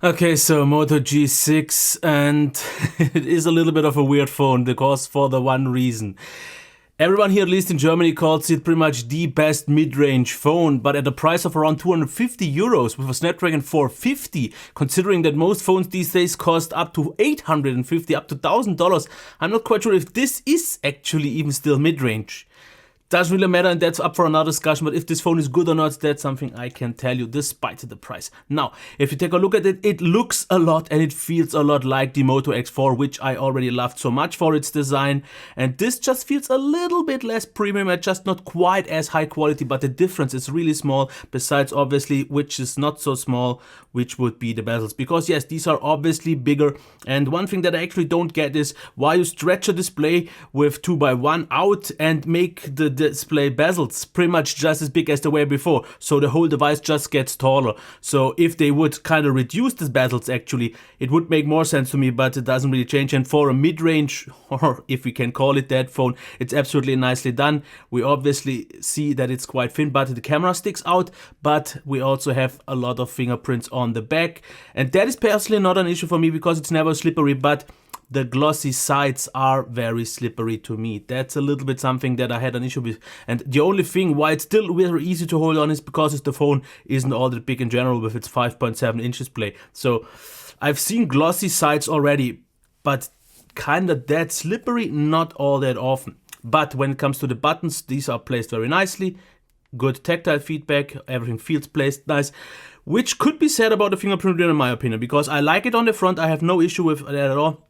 Okay, so Moto G6, and it is a little bit of a weird phone because for the one reason. Everyone here, at least in Germany, calls it pretty much the best mid-range phone, but at a price of around 250 euros with a Snapdragon 450, considering that most phones these days cost up to 850, up to $1,000, I'm not quite sure if this is actually even still mid-range. Doesn't really matter, and that's up for another discussion, but if this phone is good or not, that's something I can tell you despite the price. Now, if you take a look at it, it looks a lot and it feels a lot like the Moto X4, which I already loved so much for its design, and this just feels a little bit less premium and just not quite as high quality, but the difference is really small, besides obviously, which is not so small, which would be the bezels, because yes, these are obviously bigger, and one thing that I actually don't get is why you stretch a display with 2x1 out and make the display bezels pretty much just as big as they were before, so the whole device just gets taller. So if they would kind of reduce the bezels, actually it would make more sense to me, but it doesn't really change. And for a mid-range, or if we can call it that, phone, it's absolutely nicely done. We obviously see that it's quite thin, but the camera sticks out, but we also have a lot of fingerprints on the back, and that is personally not an issue for me because it's never slippery, but the glossy sides are very slippery to me. That's a little bit something that I had an issue with. And the only thing why it's still very easy to hold on is because the phone isn't all that big in general with its 5.7 inch display. So I've seen glossy sides already, but kind of that slippery, not all that often. But when it comes to the buttons, these are placed very nicely. Good tactile feedback, everything feels placed nice. Which could be said about the fingerprint reader in my opinion, because I like it on the front, I have no issue with that at all.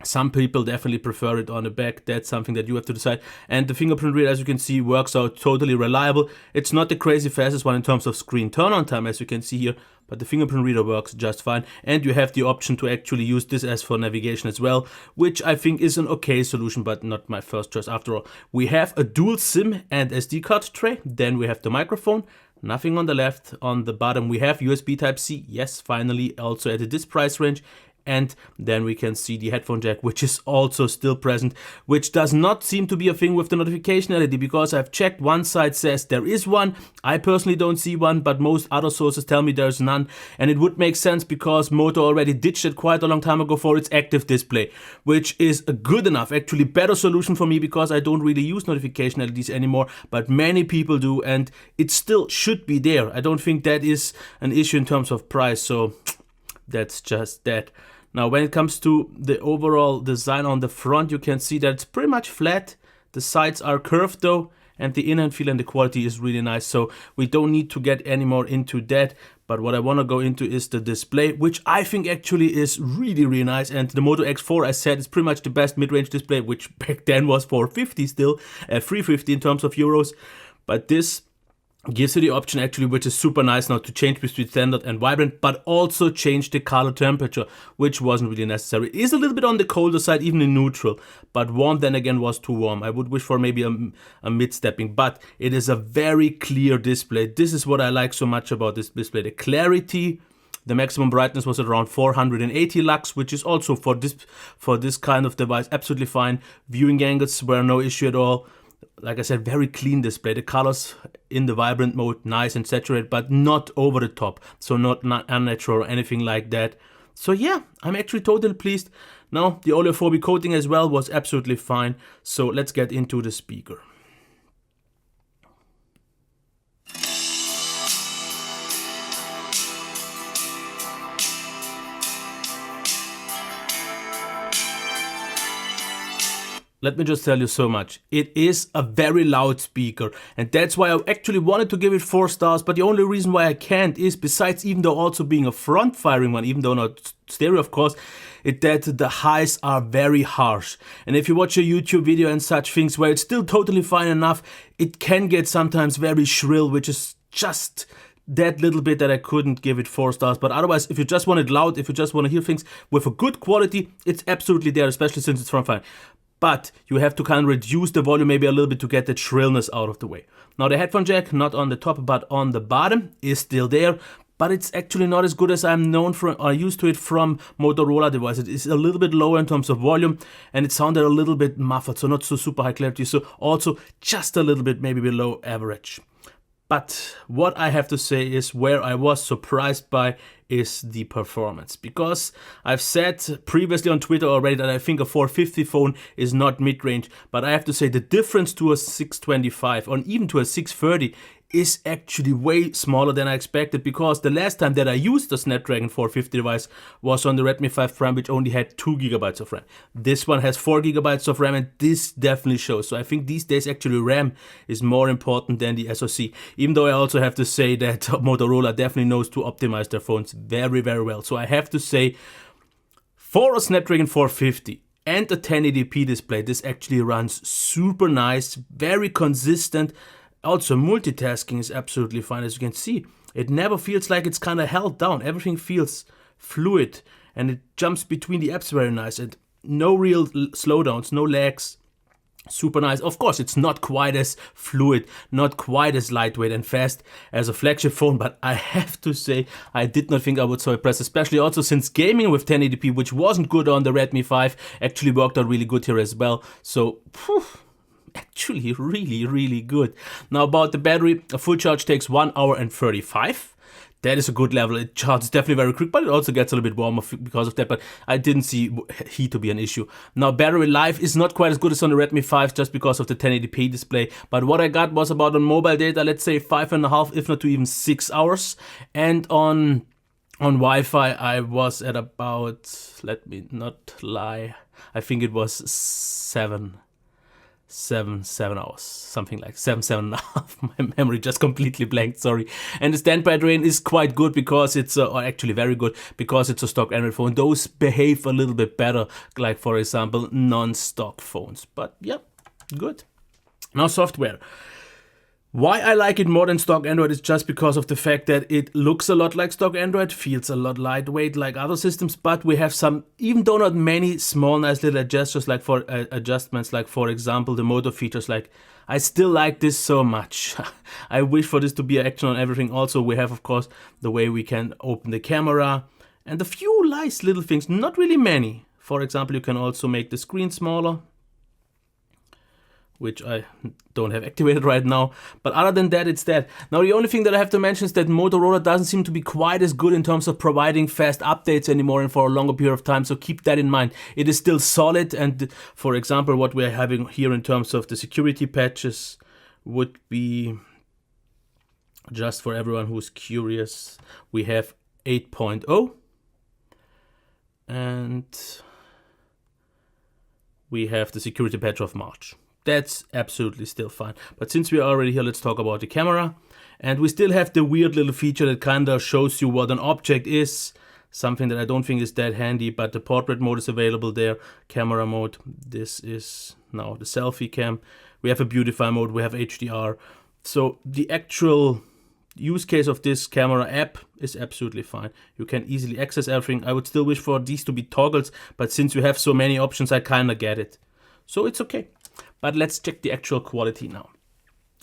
Some people definitely prefer it on the back. That's something that you have to decide. And the fingerprint reader, as you can see, works out totally reliable. It's not the crazy fastest one in terms of screen turn-on time, as you can see here, but the fingerprint reader works just fine. And you have the option to actually use this as for navigation as well, which I think is an okay solution, but not my first choice after all. We have a dual SIM and SD card tray. Then we have the microphone. Nothing on the left. On the bottom, we have USB Type-C. Yes, finally, also at this price range. And then we can see the headphone jack, which is also still present, which does not seem to be a thing with the notification LED, because I've checked, one site says there is one. I personally don't see one, but most other sources tell me there's none. And it would make sense because Moto already ditched it quite a long time ago for its active display, which is a good enough, actually better solution for me, because I don't really use notification LEDs anymore, but many people do, and it still should be there. I don't think that is an issue in terms of price, so that's just that. Now, when it comes to the overall design on the front, you can see that it's pretty much flat. The sides are curved though, and the in-hand feel and the quality is really nice. So we don't need to get any more into that. But what I want to go into is the display, which I think actually is really, really nice. And the Moto X4, as said, is pretty much the best mid-range display, which back then was 450 still, 350 in terms of euros. But this gives you the option actually, which is super nice now, to change between standard and vibrant, but also change the color temperature, which wasn't really necessary. It is a little bit on the colder side, even in neutral, but warm then again was too warm. I would wish for maybe a mid-stepping, but it is a very clear display. This is what I like so much about this display. The clarity, the maximum brightness was at around 480 lux, which is also for this kind of device absolutely fine. Viewing angles were no issue at all. Like I said, very clean display. The colors in the vibrant mode, nice and saturated, but not over the top. So not unnatural or anything like that. So yeah, I'm actually totally pleased. Now, the oleophobic coating as well was absolutely fine. So let's get into the speaker. Let me just tell you so much. It is a very loud speaker, and that's why I actually wanted to give it 4 stars, but the only reason why I can't is, besides even though also being a front firing one, even though not stereo of course, is that the highs are very harsh. And if you watch a YouTube video and such things where it's still totally fine enough, it can get sometimes very shrill, which is just that little bit that I couldn't give it 4 stars. But otherwise, if you just want it loud, if you just want to hear things with a good quality, it's absolutely there, especially since it's front firing. But you have to kind of reduce the volume maybe a little bit to get that shrillness out of the way. Now the headphone jack, not on the top but on the bottom, is still there, but it's actually not as good as I'm known for or used to it from Motorola devices. It's a little bit lower in terms of volume, and it sounded a little bit muffled, so not so super high clarity, so also just a little bit maybe below average. But what I have to say is where I was surprised by is the performance. Because I've said previously on Twitter already that I think a 450 phone is not mid-range. But I have to say the difference to a 625 or even to a 630 is actually way smaller than I expected, because the last time that I used the Snapdragon 450 device was on the Redmi 5 Prime, which only had 2 GB of RAM. This one has 4 GB of RAM, and this definitely shows. So I think these days actually RAM is more important than the SoC, even though I also have to say that Motorola definitely knows to optimize their phones very, very well. So I have to say, for a Snapdragon 450 and a 1080p display, this actually runs super nice, very consistent. Also, multitasking is absolutely fine. As you can see, it never feels like it's kind of held down. Everything feels fluid, and it jumps between the apps very nice, and no real slowdowns, no lags. Super nice. Of course, it's not quite as fluid, not quite as lightweight and fast as a flagship phone, but I have to say, I did not think I would so impressed, especially also since gaming with 1080p, which wasn't good on the Redmi 5, actually worked out really good here as well. So, actually really, really good. Now about the battery, a full charge takes 1 hour and 35. That is a good level. It charges definitely very quick, but it also gets a little bit warmer because of that, but I didn't see heat to be an issue. Now battery life is not quite as good as on the Redmi 5 just because of the 1080p display, but what I got was about on mobile data, let's say 5.5, if not to even 6 hours. And on Wi-Fi I was at about, let me not lie, I think it was 7 hours, something like 7.5. My memory just completely blanked, sorry. And the standby drain is quite good because it's or actually very good because it's a stock Android phone. Those behave a little bit better, like for example non-stock phones. But yeah, good. Now software. Why I like it more than stock Android is just because of the fact that it looks a lot like stock Android, feels a lot lightweight like other systems, but we have some, even though not many, small nice little adjustments, like for adjustments, like for example the Moto features. Like I still like this so much. I wish for this to be action on everything. Also we have of course the way we can open the camera and a few nice little things, not really many. For example, you can also make the screen smaller, which I don't have activated right now. But other than that, it's that. Now, the only thing that I have to mention is that Motorola doesn't seem to be quite as good in terms of providing fast updates anymore and for a longer period of time. So keep that in mind. It is still solid. And for example, what we're having here in terms of the security patches would be, just for everyone who's curious, we have 8.0 and we have the security patch of March. That's absolutely still fine. But since we are already here, let's talk about the camera. And we still have the weird little feature that kind of shows you what an object is. Something that I don't think is that handy, but the portrait mode is available there. Camera mode, this is now the selfie cam. We have a beautify mode, we have HDR. So the actual use case of this camera app is absolutely fine. You can easily access everything. I would still wish for these to be toggles, but since you have so many options, I kind of get it. So it's okay. But let's check the actual quality now.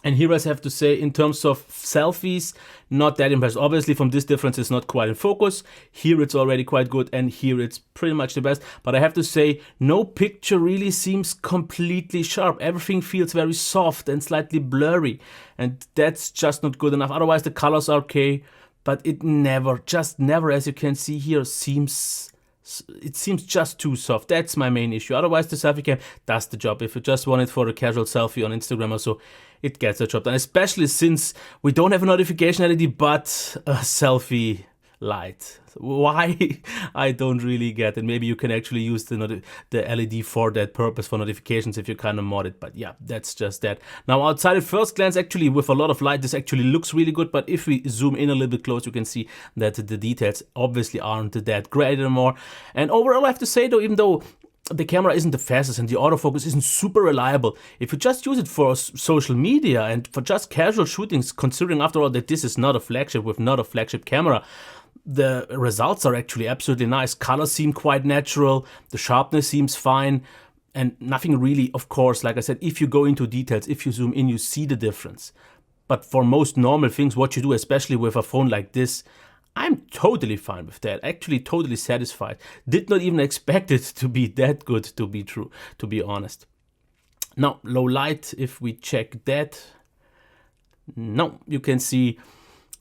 And here I have to say, in terms of selfies, not that impressed. Obviously from this difference it's not quite in focus. Here it's already quite good and here it's pretty much the best. But I have to say, no picture really seems completely sharp. Everything feels very soft and slightly blurry. And that's just not good enough. Otherwise the colors are okay, but it never, as you can see here, seems just too soft. That's my main issue. Otherwise the selfie cam does the job. If you just want it for a casual selfie on Instagram or so, it gets the job done. Especially since we don't have a notification LED but a selfie light. Why? I don't really get it. Maybe you can actually use the LED for that purpose, for notifications, if you kind of mod it. But yeah, that's just that. Now outside at first glance, actually with a lot of light, this actually looks really good. But if we zoom in a little bit close, you can see that the details obviously aren't that great anymore. And overall, I have to say though, even though the camera isn't the fastest and the autofocus isn't super reliable, if you just use it for social media and for just casual shootings, considering after all that this is not a flagship with not a flagship camera, the results are actually absolutely nice. Colors seem quite natural, the sharpness seems fine, and nothing really, of course, like I said, if you go into details, if you zoom in, you see the difference. But for most normal things, what you do, especially with a phone like this, I'm totally fine with that, actually totally satisfied. Did not even expect it to be that good, to be true, to be honest. Now, low light, if we check that, No, you can see,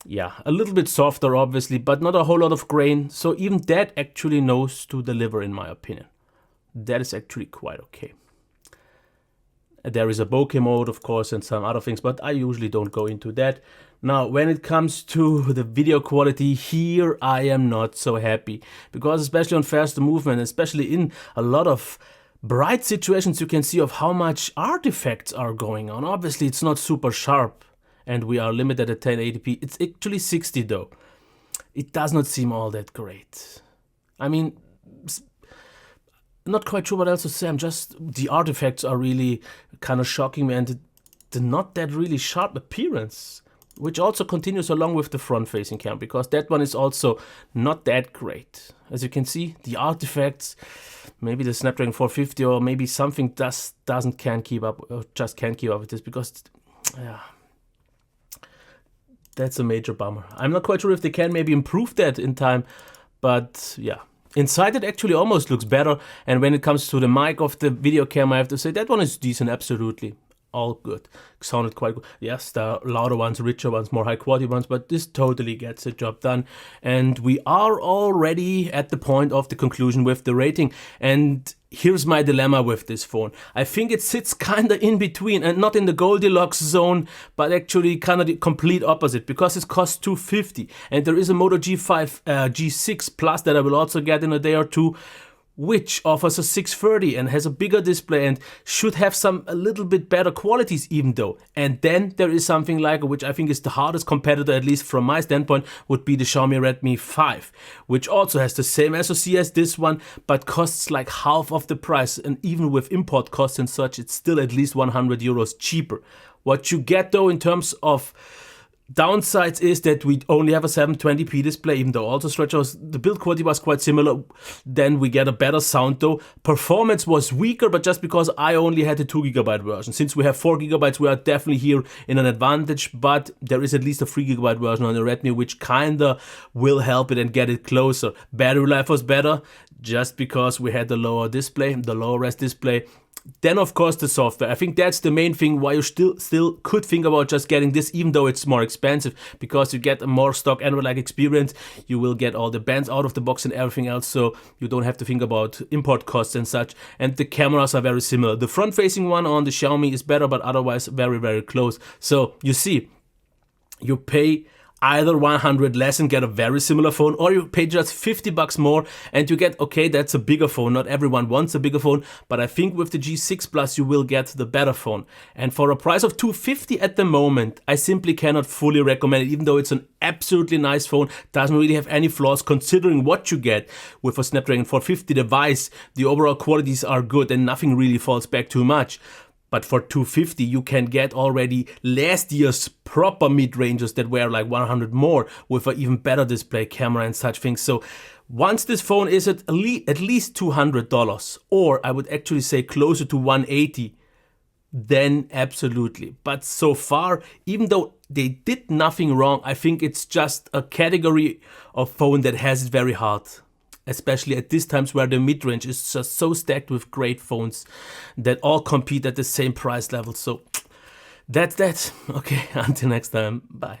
yeah, a little bit softer obviously, but not a whole lot of grain. So even that actually knows to deliver, in my opinion. That is actually quite okay. There is a bokeh mode, of course, and some other things, but I usually don't go into that. Now, when it comes to the video quality, here I am not so happy, because especially on faster movement, especially in a lot of bright situations, you can see of how much artifacts are going on. Obviously, it's not super sharp, and we are limited at 1080p. It's actually 60 though. It does not seem all that great. I mean, not quite sure what else to say. The artifacts are really kind of shocking me, and the not that really sharp appearance, which also continues along with the front-facing camera, because that one is also not that great. As you can see, the artifacts, maybe the Snapdragon 450 or maybe something can't keep up with this, because yeah, that's a major bummer. I'm not quite sure if they can maybe improve that in time, but yeah. Inside it actually almost looks better, and when it comes to the mic of the video camera, I have to say that one is decent, absolutely. All good. Sounded quite good. Yes, there are louder ones, richer ones, more high quality ones, but this totally gets the job done. And we are already at the point of the conclusion with the rating. And here's my dilemma with this phone. I think it sits kind of in between, and not in the Goldilocks zone, but actually kind of the complete opposite, because it costs $250. And there is a Moto G6 Plus that I will also get in a day or two, which offers a 630 and has a bigger display and should have a little bit better qualities even though. And then there is something like, which I think is the hardest competitor, at least from my standpoint, would be the Xiaomi Redmi 5, which also has the same SoC as this one, but costs like half of the price. And even with import costs and such, it's still at least 100 euros cheaper. What you get though in terms of downsides is that we only have a 720p display, even though also stretchers, the build quality was quite similar. Then we get a better sound though. Performance was weaker, but just because I only had the 2GB version. Since we have 4GB, we are definitely here in an advantage, but there is at least a 3GB version on the Redmi, which kinda will help it and get it closer. Battery life was better, just because we had the lower display, the lower res display. Then of course the software. I think that's the main thing why you still could think about just getting this, even though it's more expensive, because you get a more stock Android-like experience. You will get all the bands out of the box and everything else, so you don't have to think about import costs and such. And the cameras are very similar. The front-facing one on the Xiaomi is better, but otherwise very, very close. So you see, you pay either 100 less and get a very similar phone, or you pay just $50 more and you get, okay, that's a bigger phone. Not everyone wants a bigger phone, but I think with the G6 Plus you will get the better phone. And for a price of $250 at the moment, I simply cannot fully recommend it, even though it's an absolutely nice phone. Doesn't really have any flaws considering what you get with a Snapdragon 450 device. The overall qualities are good and nothing really falls back too much. But for $250, you can get already last year's proper mid-rangers that were like 100 more with an even better display, camera and such things. So once this phone is at least $200, or I would actually say closer to $180, then absolutely. But so far, even though they did nothing wrong, I think it's just a category of phone that has it very hard. Especially at these times where the mid-range is just so stacked with great phones that all compete at the same price level. So that's that. Okay, until next time, bye.